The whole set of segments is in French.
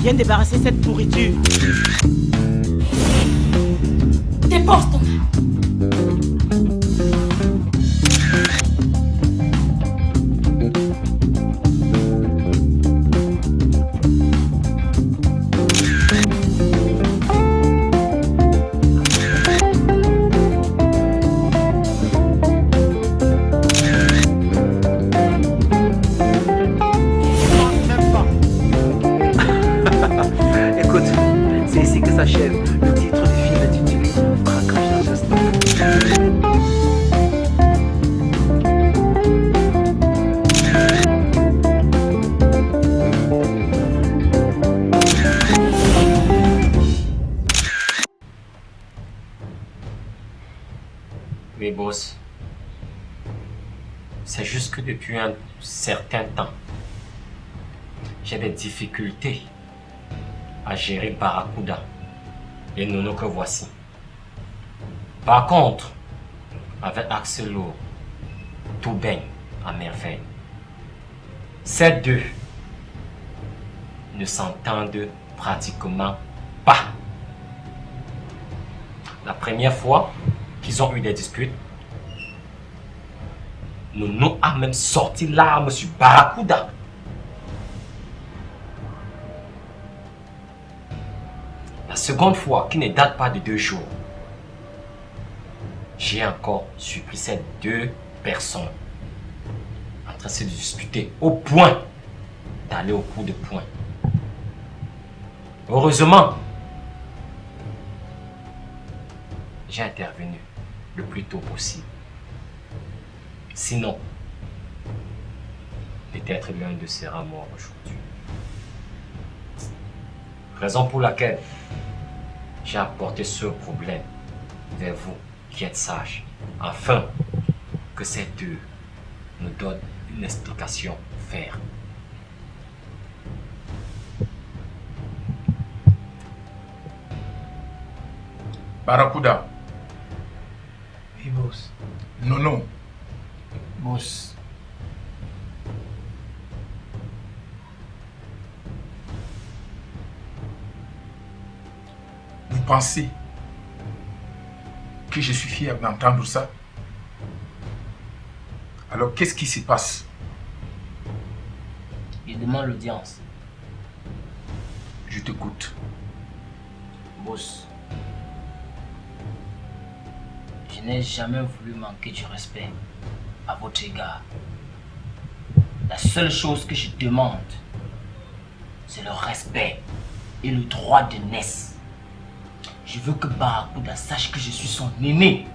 Viens débarrasser cette pourriture. Dépose ton main. S'achève. Le titre du film est intitulé Braquage dans l'instant. Oui, boss. C'est juste que depuis un certain temps, j'ai des difficultés à gérer Barracuda et Nono que voici. Par contre, avec Axelo, tout baigne à merveille. Ces deux ne s'entendent pratiquement pas. La première fois qu'ils ont eu des disputes, Nono a même sorti l'arme sur Barracuda. La seconde fois, qui ne date pas de 2 jours, j'ai encore surpris ces deux personnes en train de se disputer au point d'aller au coup de poing. Heureusement, j'ai intervenu le plus tôt possible. Sinon, peut-être l'un d'eux sera mort aujourd'hui. Raison pour laquelle j'ai apporté ce problème vers vous qui êtes sages, afin que ces deux nous donnent une explication ferme. Barracuda. Oui, boss. Nono. Boss. Vous pensez que je suis fier d'entendre ça? Alors qu'est-ce qui se passe? Il demande l'audience. Je t'écoute. Boss. Je n'ai jamais voulu manquer du respect à votre égard. La seule chose que je demande, c'est le respect et le droit de naissance. Je veux que Barracuda sache que je suis son aîné.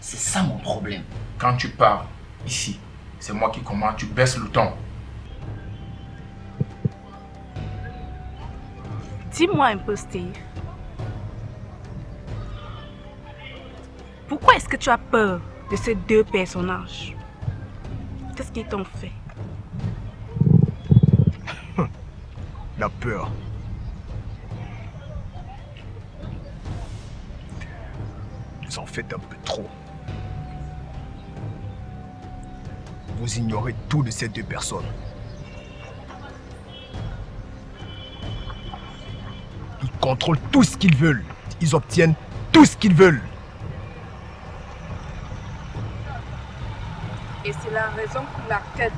C'est ça mon problème. Quand tu parles ici, c'est moi qui commande, tu baisses le ton. Dis-moi un peu, Steve. Pourquoi est-ce que tu as peur de ces deux personnages? Qu'est-ce qu'ils t'ont fait? La peur. Vous en faites un peu trop. Vous ignorez tout de ces deux personnes. Ils contrôlent tout ce qu'ils veulent. Ils obtiennent tout ce qu'ils veulent. Et c'est la raison pour laquelle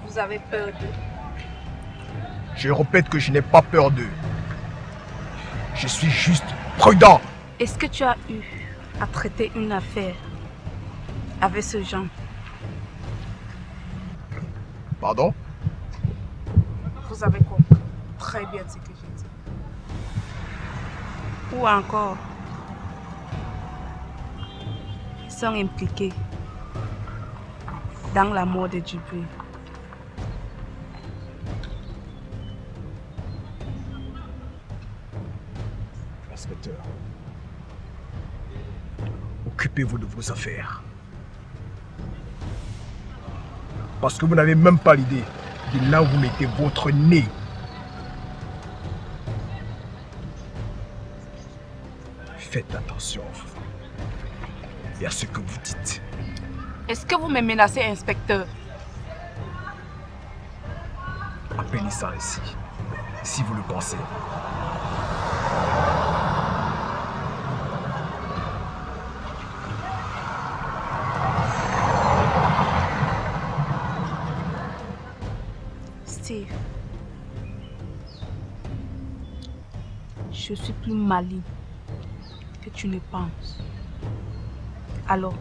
vous avez peur d'eux. Je répète que je n'ai pas peur d'eux. Je suis juste prudent. Est-ce que tu as eu à traiter une affaire avec ce genre? Pardon? Vous avez compris très bien ce que j'ai dit. Ou encore, ils sont impliqués dans la mort de Dupuis. Inspecteur, occupez-vous de vos affaires. Parce que vous n'avez même pas l'idée de là où vous mettez votre nez. Faites attention et à ce que vous dites. Est-ce que vous me menacez, inspecteur? Appelez ça ainsi, si vous le pensez. Steve, je suis plus maligne que tu ne penses. Alors,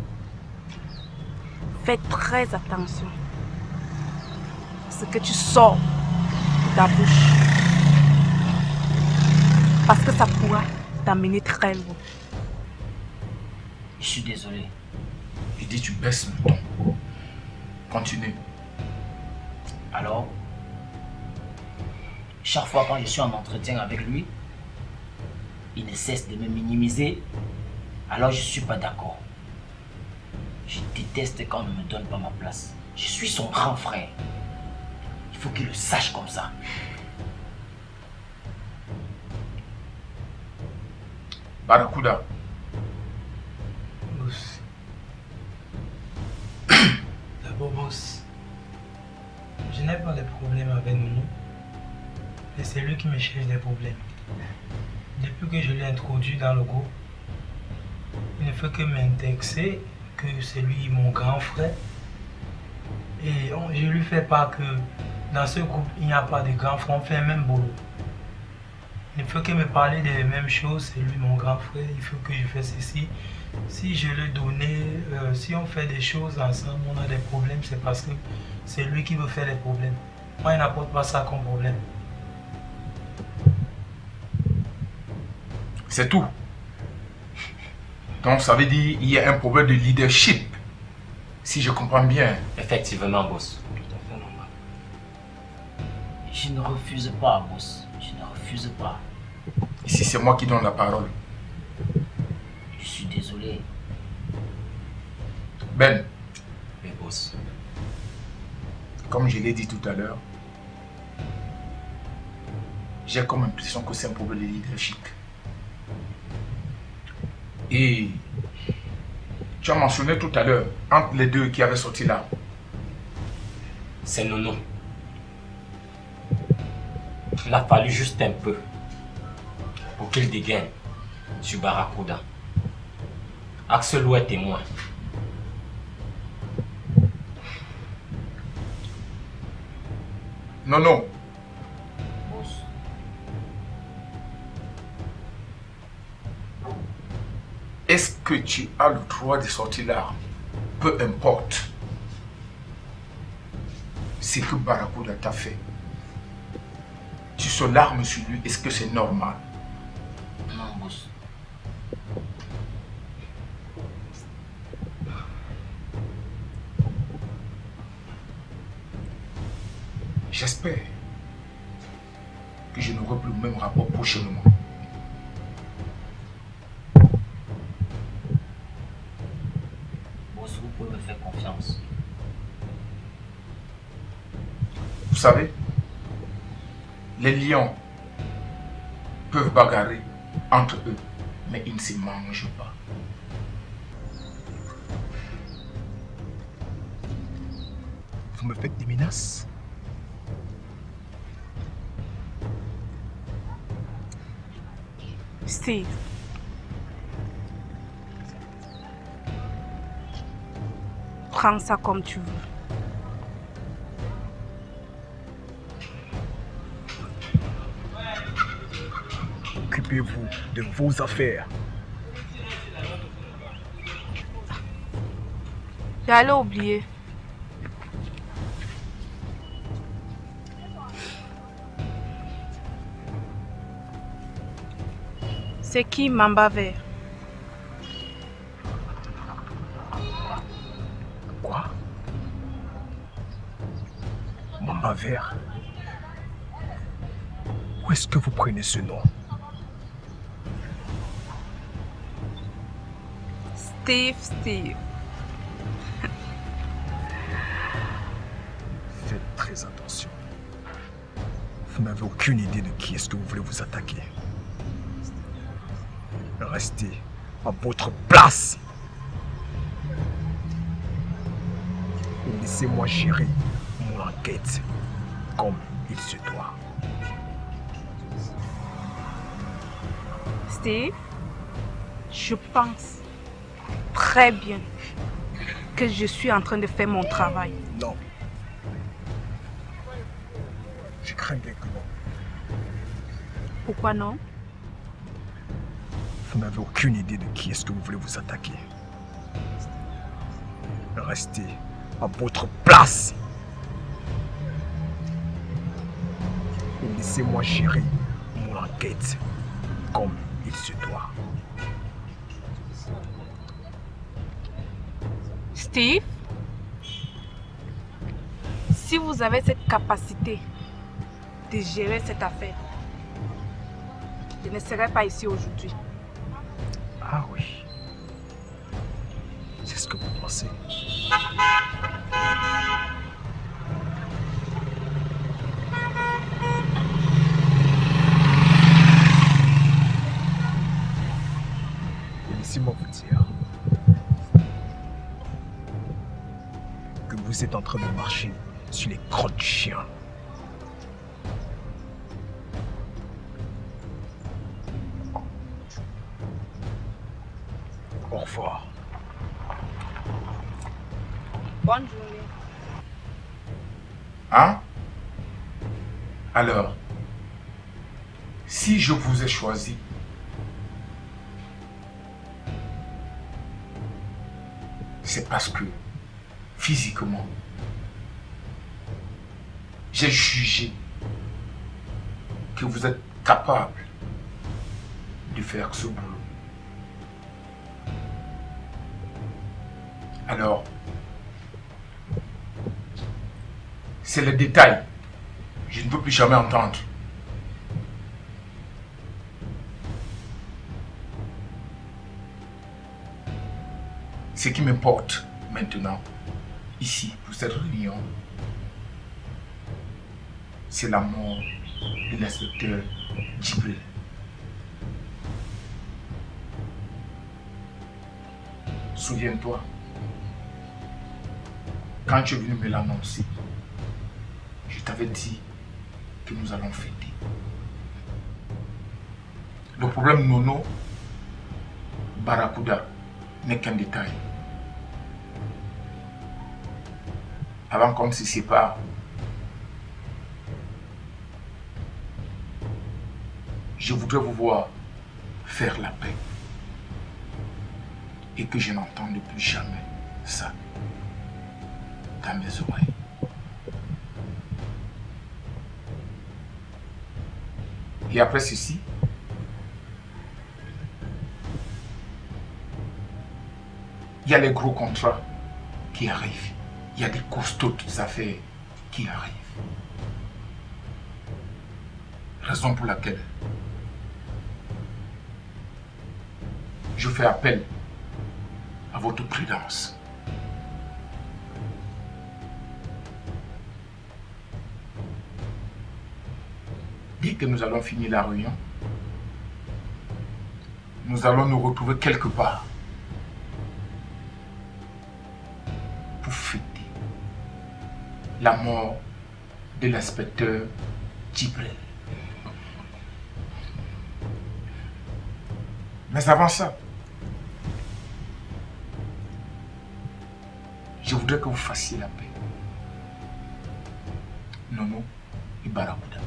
fais très attention à ce que tu sors de ta bouche. Parce que ça pourra t'amener très loin. Je suis désolé. Il dit tu baisses le ton. Continue. Alors, chaque fois quand je suis en entretien avec lui, il ne cesse de me minimiser. Alors je ne suis pas d'accord. Je déteste quand on ne me donne pas ma place. Je suis son grand frère. Il faut qu'il le sache comme ça. Barracuda, Boss. D'abord, boss, je n'ai pas de problème avec Nounou, mais c'est lui qui me cherche des problèmes. Depuis que je l'ai introduit dans le groupe, il ne fait que m'indexer que c'est lui mon grand frère. Et je lui fais part que dans ce groupe, il n'y a pas de grand frère, on fait un même boulot. Il ne fait que me parler des mêmes choses, c'est lui mon grand frère, il faut que je fasse ceci. Si je le donnais, si on fait des choses ensemble, on a des problèmes, c'est parce que c'est lui qui veut faire les problèmes. Moi, il n'apporte pas ça comme problème. c'est tout. Donc ça veut dire qu'il y a un problème de leadership. Si je comprends bien. Effectivement, boss. Tout à fait normal. Je ne refuse pas, boss. Je ne refuse pas. Ici, c'est moi qui donne la parole. Je suis désolé. Ben, Mais boss, comme je l'ai dit tout à l'heure, j'ai comme impression que c'est un problème de leadership. Et tu as mentionné tout à l'heure, entre les deux qui avaient sorti là, c'est Nono. Il a fallu juste un peu pour qu'il dégaine sur Barracuda. Axelou est témoin. non, non, Boss, est-ce que tu as le droit de sortir l'arme? Peu importe ce que Barracuda t'a fait. Tu sors l'arme sur lui, est-ce que c'est normal? non, boss. J'espère que je n'aurai plus le même rapport prochainement. Boss, vous pouvez me faire confiance. Vous savez, les lions peuvent bagarrer entre eux, mais ils ne se mangent pas. Vous me faites des menaces? Steve, prends ça comme tu veux. Occupez-vous de vos affaires. J'allais oublier. C'est qui Mamba Vert? Quoi? Mamba Vert? Où est-ce que vous prenez ce nom? Steve. Faites très attention. Vous n'avez aucune idée de qui est-ce que vous voulez vous attaquer. Restez à votre place. Et laissez-moi gérer mon enquête comme il se doit. Steve, je pense très bien que je suis en train de faire mon travail. Non. Je crains bien que non. Pourquoi non? Vous n'avez aucune idée de qui est-ce que vous voulez vous attaquer. Restez à votre place. Et laissez-moi gérer mon enquête comme il se doit. Steve, si vous avez cette capacité de gérer cette affaire, je ne serai pas ici aujourd'hui. Ah oui. C'est ce que vous pensez. Et laissez-moi vous dire que vous êtes en train de marcher sur les crottes du chien. Au revoir. Bonne journée. Hein? Alors, si je vous ai choisi, c'est parce que, physiquement, j'ai jugé que vous êtes capable de faire ce boulot. Alors, c'est le détail. Je ne veux plus jamais entendre. Ce qui m'importe maintenant, ici, pour cette réunion, c'est la mort de l'inspecteur Djibril. Souviens-toi, quand tu es venu me l'annoncer, je t'avais dit que nous allons fêter. Le problème Nono Barracuda n'est qu'un détail. Avant qu'on ne se sépare, je voudrais vous voir faire la paix et que je n'entende plus jamais ça dans mes oreilles. Et après ceci, il y a les gros contrats qui arrivent. Il y a des costaudes affaires qui arrivent. Raison pour laquelle je fais appel à votre prudence. Dès que nous allons finir la réunion, nous allons nous retrouver quelque part pour fêter la mort de l'inspecteur Djibril. Mais avant ça, je voudrais que vous fassiez la paix. Nono et Barracuda.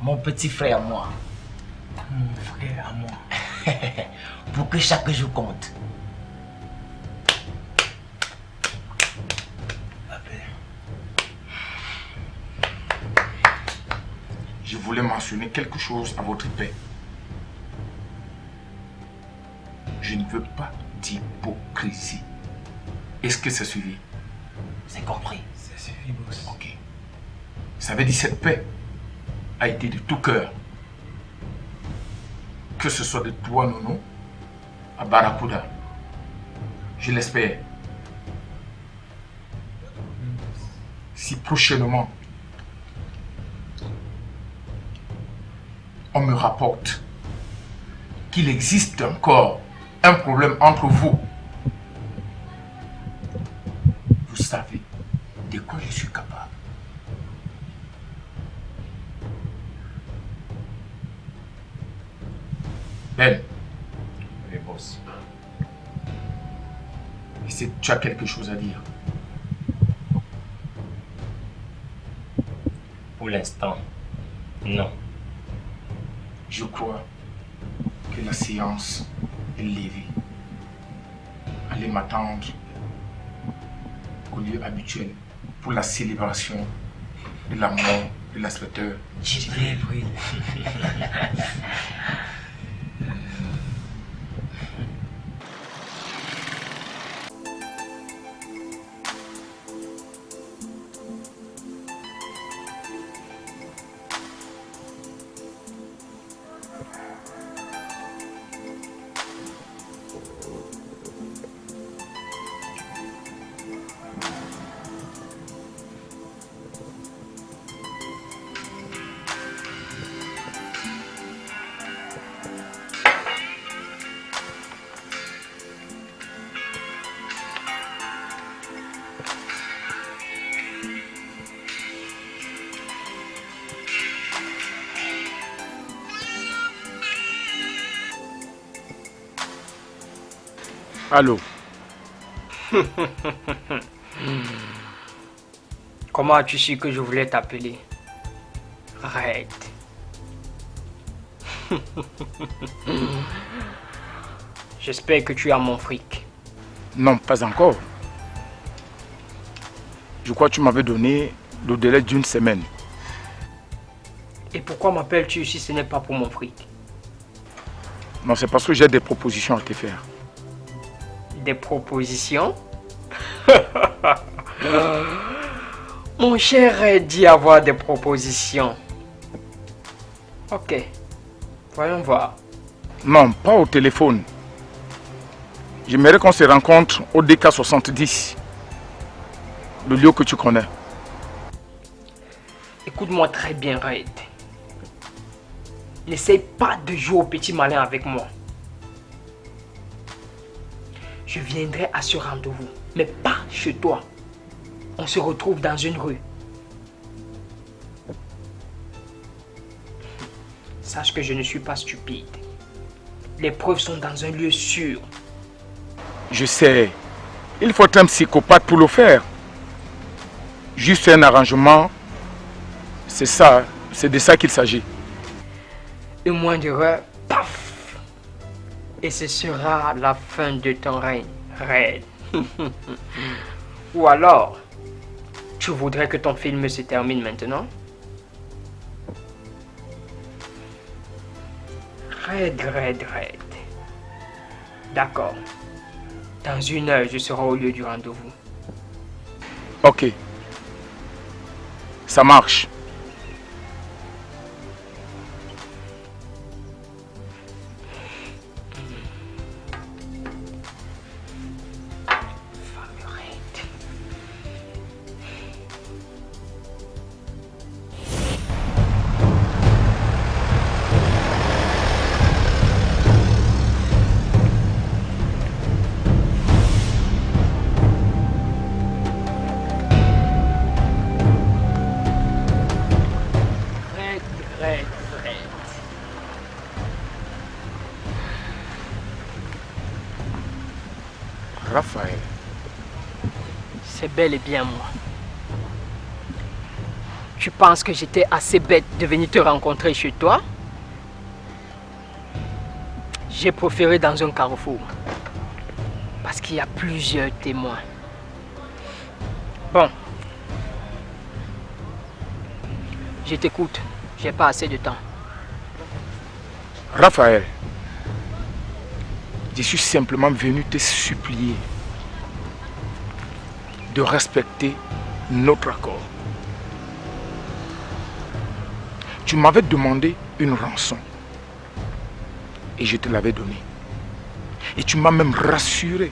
Mon petit frère à moi, Mon frère à moi. pour que chaque jour compte. La paix. Je voulais mentionner quelque chose à votre paix. Je ne veux pas d'hypocrisie. Est-ce que ça suffit? C'est compris. Ça suffit, boss. Ok. Ça veut dire cette paix a été de tout cœur. Que ce soit de toi, Nono, à Barracuda. Je l'espère. Si prochainement, on me rapporte qu'il existe encore un problème entre vous Ben, Oui, boss. est-ce que tu as quelque chose à dire? Pour l'instant, non. Je crois que la séance est levée. Allez m'attendre au lieu habituel pour la célébration de la mort de l'inspecteur. Djibril. Allô? Comment as-tu su que je voulais t'appeler? Red. J'espère que tu as mon fric. Non, pas encore. Je crois que tu m'avais donné le délai d'une semaine. Et pourquoi m'appelles-tu si ce n'est pas pour mon fric? Non, c'est parce que j'ai des propositions à te faire. Des propositions? Mon cher Red dit avoir des propositions. Ok. Voyons voir. Non, pas au téléphone. J'aimerais qu'on se rencontre au DK 70. Le lieu que tu connais. Écoute-moi très bien, Red. N'essaye pas de jouer au petit malin avec moi. Je viendrai à ce rendez-vous, mais pas chez toi. On se retrouve dans une rue. Sache que je ne suis pas stupide. Les preuves sont dans un lieu sûr. Je sais. Il faut être un psychopathe pour le faire. Juste un arrangement. C'est ça. C'est de ça qu'il s'agit. Une moindre erreur, paf! Et ce sera la fin de ton règne, Red. Ou alors, tu voudrais que ton film se termine maintenant? Red. D'accord. Dans 1 heure, je serai au lieu du rendez-vous. Ok. Ça marche. Red. Raphaël. C'est bel et bien moi. Tu penses que j'étais assez bête de venir te rencontrer chez toi? J'ai préféré dans un carrefour. Parce qu'il y a plusieurs témoins. Bon. Je t'écoute. J'ai pas assez de temps. Raphaël. Je suis simplement venu te supplier de respecter notre accord. Tu m'avais demandé une rançon et je te l'avais donnée. Et tu m'as même rassuré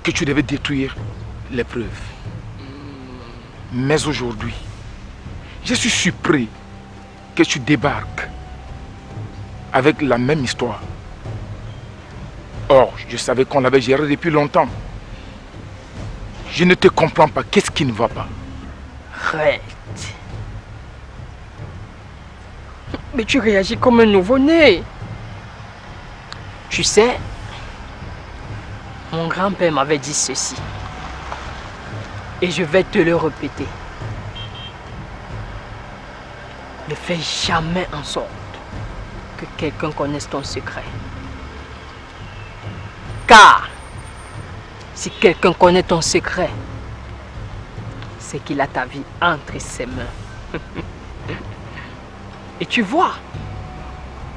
que tu devais détruire les preuves. Mais aujourd'hui, je suis surpris que tu débarques avec la même histoire. Or, je savais qu'on l'avait géré depuis longtemps. Je ne te comprends pas. Qu'est-ce qui ne va pas? Red. Mais tu réagis comme un nouveau-né. Tu sais, mon grand-père m'avait dit ceci. Et je vais te le répéter. Ne fais jamais en sorte que quelqu'un connaisse ton secret. Car, si quelqu'un connaît ton secret, c'est qu'il a ta vie entre ses mains. Et tu vois,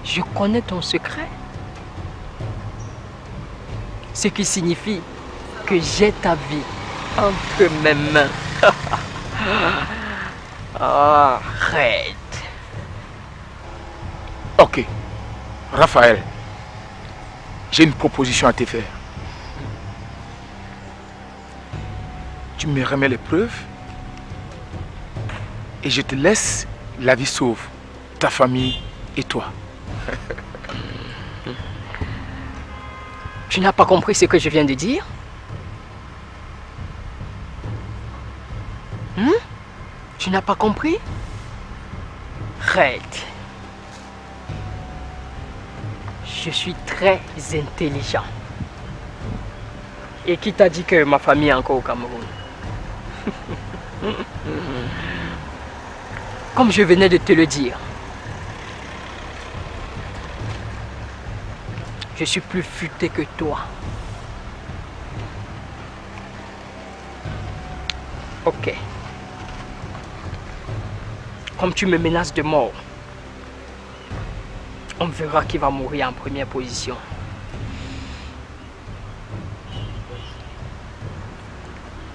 je connais ton secret. Ce qui signifie que j'ai ta vie entre mes mains. Arrête. Ok. Raphaël, j'ai une proposition à te faire. Tu me remets les preuves et je te laisse la vie sauve, ta famille et toi. Tu n'as pas compris ce que je viens de dire? Tu n'as pas compris? Arrête. Je suis très intelligent. Et qui t'a dit que ma famille est encore au Cameroun? Comme je venais de te le dire, je suis plus futé que toi. Ok. Comme tu me menaces de mort, on verra qui va mourir en première position.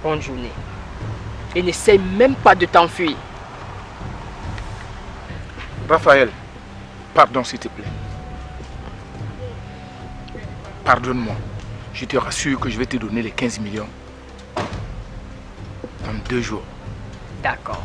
Bonne journée. Et n'essaie même pas de t'enfuir. Raphaël, pardon s'il te plaît. Pardonne-moi. Je te rassure que je vais te donner les 15 millions dans 2 jours. D'accord.